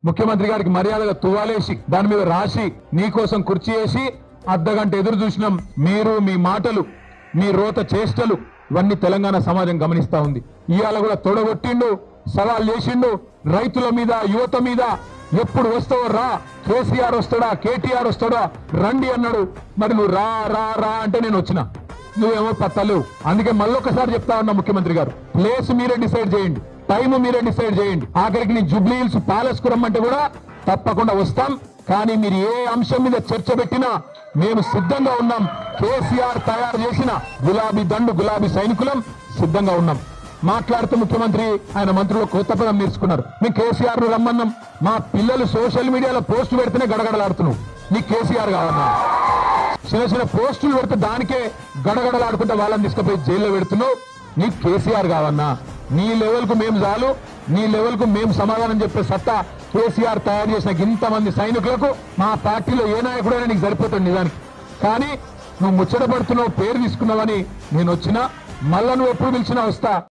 ముఖ్యమంత్రి గారికి మర్యాదగా తువాలేసి దాని మీద రాసి నీకోసం కుర్చీ వేసి అర్ధగంట ఎదురు చూసినాం. మీరు మీ మాటలు, మీ రోత చేష్టలు ఇవన్నీ తెలంగాణ సమాజం గమనిస్తా ఉంది. ఇవాళ కూడా తొడగొట్టిండు, సవాల్ చేసిండు రైతుల మీద, యువత మీద. ఎప్పుడు వస్తావో రా, కేసీఆర్ వస్తాడా, కేటీఆర్ వస్తాడా, రండి అన్నాడు. మరి నువ్వు రా రా రా అంటే నేను వచ్చిన, నువ్వేమో పత్తలేవు. అందుకే మళ్ళొకసారి చెప్తా ఉన్నా ముఖ్యమంత్రి గారు, ప్లేస్ మీరే డిసైడ్ చేయండి, టైం మీరే డిసైడ్ చేయండి. ఆఖరికి నీ జూబ్లీ హిల్స్ ప్యాలెస్ కు రమ్మంటే కూడా తప్పకుండా వస్తాం. కానీ మీరు ఏ అంశం మీద చర్చ పెట్టినా మేము సిద్ధంగా ఉన్నాం. కేసీఆర్ తయారు చేసిన గులాబీ దండు, గులాబీ సైనికులం సిద్ధంగా ఉన్నాం. మాట్లాడుతూ ముఖ్యమంత్రి ఆయన మంత్రులు కొత్త పదం నేర్చుకున్నారు. మేము కేసీఆర్ ను రమ్మన్నాం. మా పిల్లలు సోషల్ మీడియాలో పోస్టులు పెడితేనే గడగడలాడుతున్నావు. నీకు కేసీఆర్ కావన్నా? చిన్న చిన్న పోస్టులు పెడితే దానికే గడగడలాడుకుంటే వాళ్ళని తీసుకుపోయి జైల్లో పెడుతున్నావు. నీకు కేసీఆర్ కావన్నా? నీ లెవెల్ కు మేము చాలు, నీ లెవెల్ కు మేము సమాధానం చెప్పే సత్తా కేసీఆర్ తయారు చేసిన ఇంతమంది సైనికులకు మా పార్టీలో ఏ నాయకుడైనా నీకు సరిపోతాడు నిజానికి. కానీ నువ్వు ముచ్చట పడుతున్నావు, పేరు తీసుకున్నావని నేను వచ్చినా, మళ్ళా నువ్వు ఎప్పుడు పిలిచినా వస్తా.